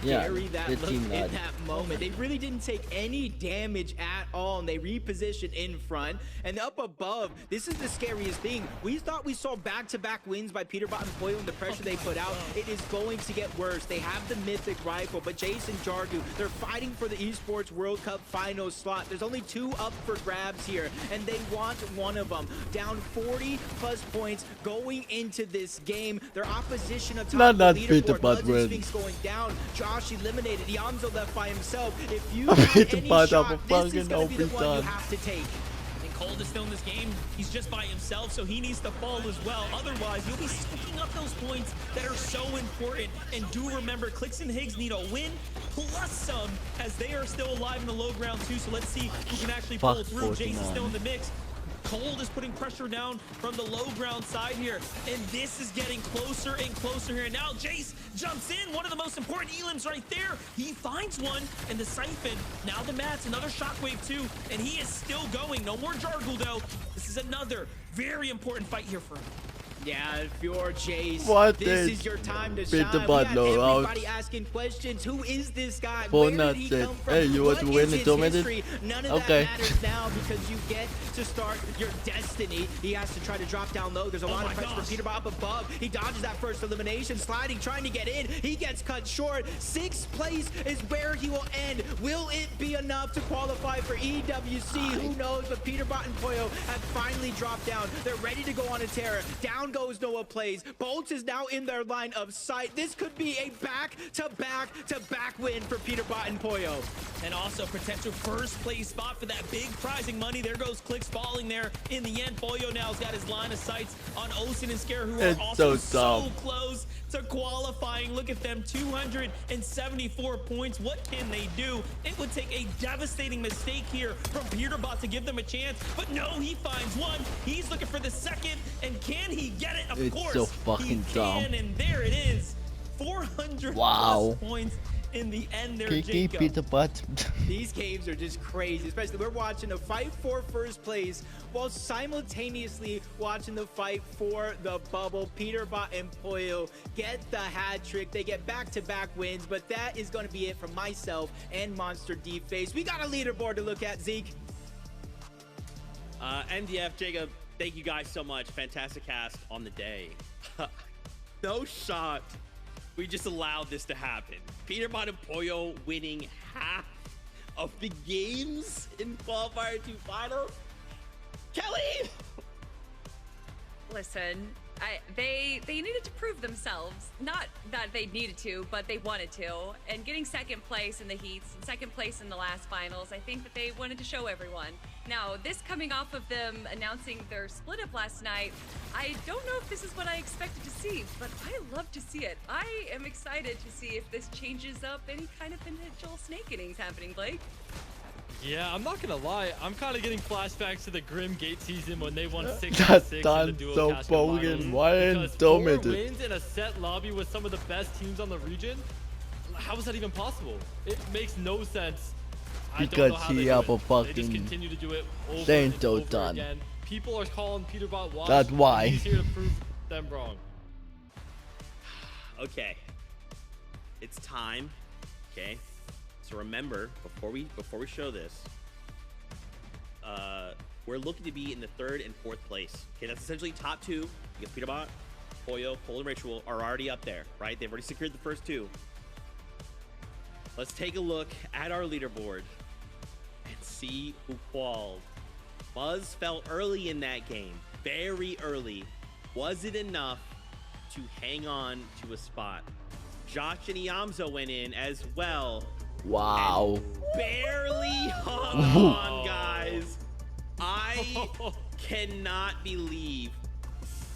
Scary that looked in that moment. They really didn't take any damage at all, and they repositioned in front. And up above, this is the scariest thing. We thought we saw back-to-back wins by Peterbot and Poyo and the pressure they put out. It is going to get worse. They have the mythic rifle, but Jason, Jargu, they're fighting for the Esports World Cup final slot. There's only 2 up for grabs here, and they want one of them. Down 40+ points going into this game. Their opposition atop the leaderboard. Sphinx going down. Josh eliminated. Yamzo left by himself. If you have any shot, this is going to be the one you have to take. And Cold is still in this game. He's just by himself, so he needs to fall as well. Otherwise, you'll be soaking up those points that are so important. And do remember, Clicks and Higgs need a win plus some, as they are still alive in the low ground too. So let's see who can actually pull through. Jason's still in the mix. Cold is putting pressure down from the low ground side here, and this is getting closer and closer here. Now Jace jumps in, one of the most important elims right there. He finds one, and the Siphon, now the mats, another shockwave too, and he is still going. No more Jargle though. This is another very important fight here for him. Yeah, if you're Jace, What this is is your time to Beat shine. the We button had out. everybody asking questions. Who is this guy? Fortnite Where did he said, come from? "Hey, you want What to win is the his tournament?" history? None of Okay. that matters now because you get to start your destiny. He has to try to drop down low. There's a lot of pressure for Peter up above. He dodges that first elimination, sliding, trying to get in. He gets cut short. 6th place is where he will end. Will it be enough to qualify for EWC? Who knows? But Peterbot and Poyo have finally dropped down. They're ready to go on a tear. Down goes Noah Plays. Bolts is now in their line of sight. This could be a back-to-back-to-back win for Peterbot and Poyo. And also potential first place spot for that big prizing money. There goes Clicks falling there. In the end, Poyo now has got his line of sights on Osin and Scare, who It's are also so so close to qualifying. Look at them, 274 points. What can they do? It would take a devastating mistake here from Peterbot to give them a chance, but no, he finds one. He's looking for the second, and can he get it? Of It's course, so fucking he dumb. can, and there it is. 400 Wow. plus points in the end there, Kiki Jacob. Peter Butt. These games are just crazy, especially we're watching a fight for first place while simultaneously watching the fight for the bubble. Peterbot and Poyo get the hat trick. They get back-to-back wins, but that is going to be it from myself and Monster D-Face. We got a leaderboard to look at, Zeke. MDF, Jacob, thank you guys so much. Fantastic cast on the day. No shot. We just allowed this to happen. Peterbot and Poyo winning half of the games in Qualifier 2 Finals. Kelly! Listen, they needed to prove themselves. Not that they needed to, but they wanted to. And getting second place in the heats and second place in the last finals, I think that they wanted to show everyone. Now, this coming off of them announcing their split up last night, I don't know if this is what I expected to see, but I love to see it. I am excited to see if this changes up any kind of potential snake innings happening, Blake. Yeah, I'm not gonna lie. I'm kind of getting flashbacks to the Grim Gate season when they won 6-6 That's in the done duo so Cashman bogan. finals. Why Because ain't 4 dominated? wins in a set lobby with some of the best teams on the region. How is that even possible? It makes no sense. I don't Because know how he they do have a it. They just fucking continue to do it over saying and so over done. again. People are calling Peterbot washed. That's why. And he's here to prove them wrong. Okay. It's time. Okay. So remember, before we show this, we're looking to be in the 3rd and 4th place. Okay, that's essentially top 2 because Peterbot, Poyo, Pole, and Ritual are already up there, right? They've already secured the first 2. Let's take a look at our leaderboard and see who qualified. Buzz fell early in that game, very early. Was it enough to hang on to a spot? Josh and Iamzo went in as well. Wow. Barely hung on, guys. I cannot believe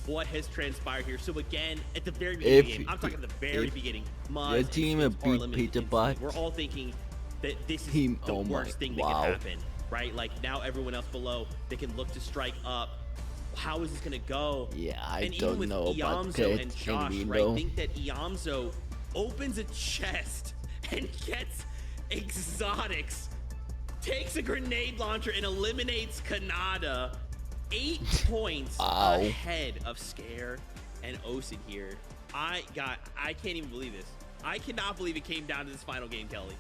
what has transpired here. So again, at the very beginning of the game, I'm talking at the very beginning. Muzz your team and had Spitz are beat eliminated Peterbot. instantly. We're all thinking that this is Team, the oh my, worst thing that wow. can happen, right? Like now everyone else below, they can look to strike up. How is this gonna go? Yeah, I and even don't with know about Iamzo Pit and and Josh, right? Window. Think that Iamzo opens a chest and gets exotics, takes a grenade launcher and eliminates Kanada. 8 points ahead of Scare and Osin here. I can't even believe this. I cannot believe it came down to this final game, Kelly.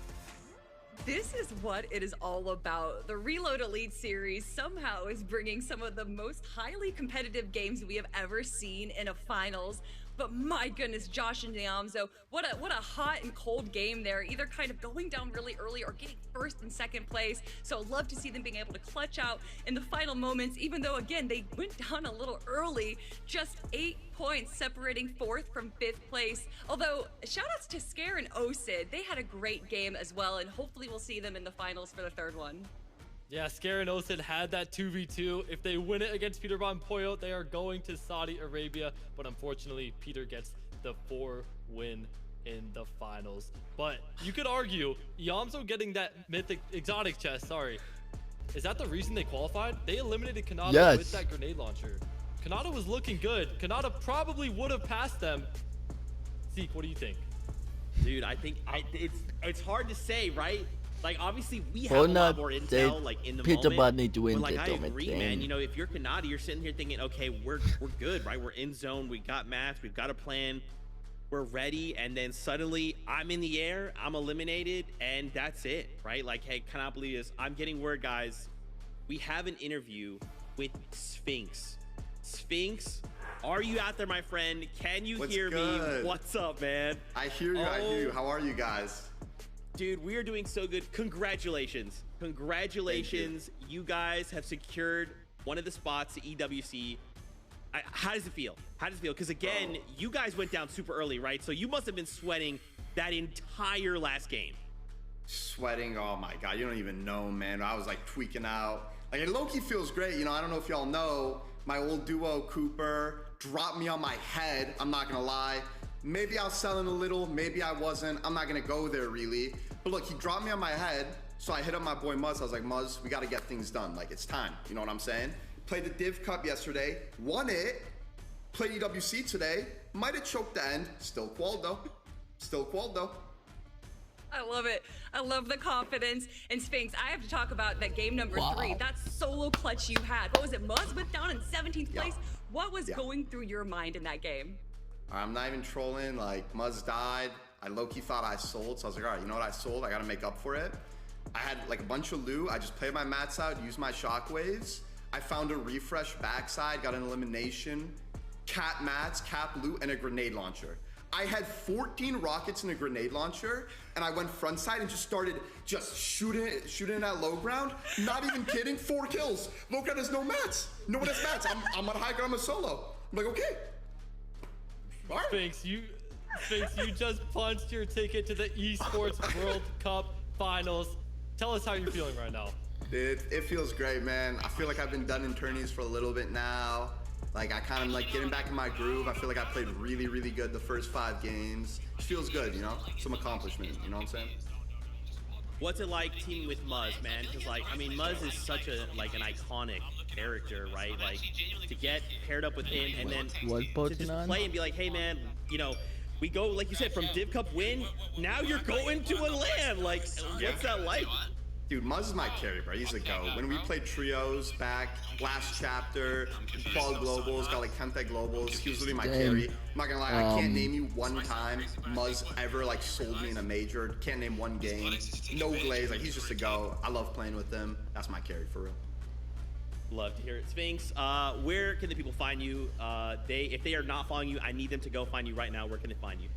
This is what it is all about. The Reload Elite Series somehow is bringing some of the most highly competitive games we have ever seen in a finals. But my goodness, Josh and Iamzo, what a hot and cold game there. Either kind of going down really early or getting 1st and 2nd place. So love to see them being able to clutch out in the final moments, even though, again, they went down a little early. Just 8 points separating 4th from 5th place. Although, shoutouts to Scare and Osid. They had a great game as well, and hopefully we'll see them in the finals for the 3rd one. Yeah, Scare and Osin had that 2v2. If they win it against Peterbot and Poyo, they are going to Saudi Arabia. But unfortunately, Peter gets the 4 win in the finals. But you could argue, Iamzo getting that mythic exotic chest, is that the reason they qualified? They eliminated Kanada with that grenade launcher. Kanada was looking good. Kanada probably would have passed them. Zeke, what do you think? Dude, I think it's hard to say, right? Like, obviously, we have a lot more intel, like, in the Peter moment. need to win But, like, I the agree, man. You know, if you're Kanata, you're sitting here thinking, okay, we're good, right? We're in zone. We got maps. We've got a plan. We're ready. And then suddenly, I'm in the air. I'm eliminated. And that's it, right? Like, hey, cannot believe this. I'm getting word, guys. We have an interview with Sphinx. Sphinx, are you out there, my friend? Can you hear me? What's up, man? I hear you. I hear you. How are you guys? Dude, we are doing so good. Congratulations. Congratulations. You guys have secured one of the spots to EWC. How does it feel? How does it feel? Because, again, you guys went down super early, right? So you must have been sweating that entire last game. Sweating? Oh, my God. You don't even know, man. I was, like, tweaking out. Like, it low-key feels great. You know, I don't know if y'all know, my old duo, Cooper, dropped me on my head. I'm not going to lie. Maybe I was selling a little, maybe I wasn't. I'm not gonna go there really. But look, he dropped me on my head, so I hit up my boy Muzz. I was like, Muzz, we gotta get things done. Like, it's time, you know what I'm saying? Played the Div Cup yesterday, won it. Played EWC today, might have choked the end. Still qualled though. Still qualled though. I love it. I love the confidence. And Sphinx, I have to talk about that game number 3. That solo clutch you had. What was it? Muzz went down in 17th place. What was going through your mind in that game? I'm not even trolling, like, Muzz died. I low-key thought I sold, so I was like, all right, you know what I sold? I gotta make up for it. I had, like, a bunch of loot. I just played my mats out, used my shockwaves. I found a refresh backside, got an elimination, cap mats, cap loot, and a grenade launcher. I had 14 rockets and a grenade launcher, and I went front side and just started shooting at low ground. Not even kidding, 4 kills. Low ground has no mats. No one has mats. I'm on high ground, I'm a solo. I'm like, okay. Sphinx, you just punched your ticket to the Esports World Cup Finals. Tell us how you're feeling right now. Dude, it feels great, man. I feel like I've been done in tourneys for a little bit now. Like, I kind of like getting back in my groove. I feel like I played really, really good the first 5 games. It feels good, you know? Some accomplishment, you know what I'm saying? What's it like teaming with Muzz, man? Because, like, I mean, Muzz is such a, like, an iconic character, right? Like, to get paired up with him and then to just play and be like, hey, man, you know, we go, like you said, from Div Cup win, now you're going to a LAN. Like, what's that like? Dude, Muzz is my carry, bro. He's a GOAT. When we played trios back last chapter, Qual Globals, got like 10th Globals, he was literally my carry. I'm not gonna lie, I can't name you one time Muzz ever like sold me in a major. Can't name one game. No glaze, like he's just a GOAT. I love playing with him. That's my carry for real. Love to hear it. Sphinx, where can the people find you? If they are not following you, I need them to go find you right now. Where can they find you?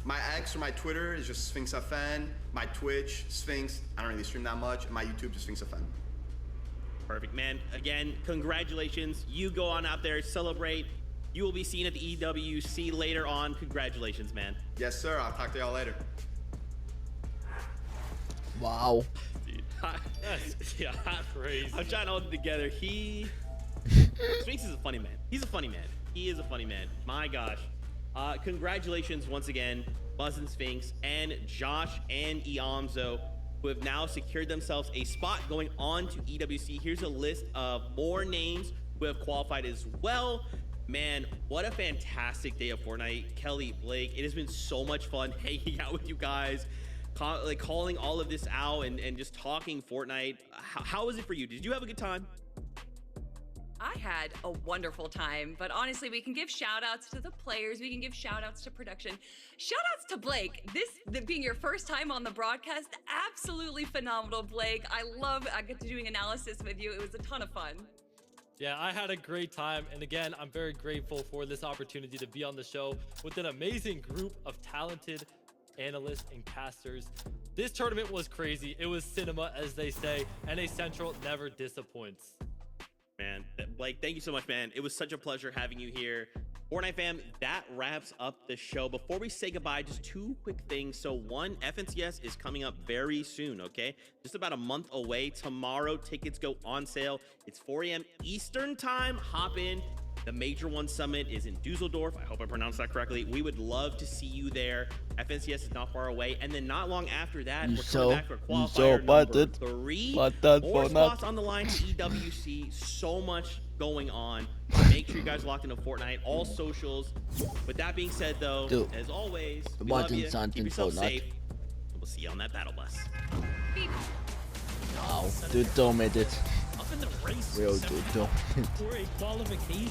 My X or my Twitter is just Sphinx FN. My Twitch, Sphinx. I don't really stream that much. And my YouTube, just Sphinx FN. Perfect, man. Again, congratulations. You go on out there, celebrate. You will be seen at the EWC later on. Congratulations, man. Yes, sir. I'll talk to y'all later. Wow. Dude, Yeah, crazy. I'm trying to hold it together. Sphinx is a funny man. He's a funny man. He is a funny man. My gosh. Congratulations once again, Muzz and Sphinx, and Josh and Iamzo, who have now secured themselves a spot going on to EWC. Here's a list of more names who have qualified as well. Man, what a fantastic day of Fortnite. Kelly, Blake, it has been so much fun hanging out with you guys, like calling all of this out and just talking Fortnite. How was it for you? Did you have a good time? I had a wonderful time, but honestly, we can give shout outs to the players. We can give shout outs to production. Shout outs to Blake. This being your first time on the broadcast, absolutely phenomenal, Blake. I get to doing analysis with you. It was a ton of fun. Yeah, I had a great time. And again, I'm very grateful for this opportunity to be on the show with an amazing group of talented analysts and casters. This tournament was crazy. It was cinema, as they say. NA Central never disappoints. Man, Blake, thank you so much, man. It was such a pleasure having you here. Fortnite fam, that wraps up the show. Before we say goodbye, just 2 quick things. So one, FNCS is coming up very soon, okay? Just about a month away. Tomorrow, tickets go on sale. It's 4 a.m. Eastern time. Hop in. The Major One Summit is in Dusseldorf. I hope I pronounced that correctly. We would love to see you there. FNCS is not far away. And then not long after that, we're coming back for qualifier number 3. More spots on the line to EWC. So much going on. Make sure you guys are locked into Fortnite. All socials. With that being said, though, as always, we love you. Keep yourself safe. We'll see you on that battle bus. Beep. Wow, Dudo made it. Up in the race Real Dudo. for a qualification.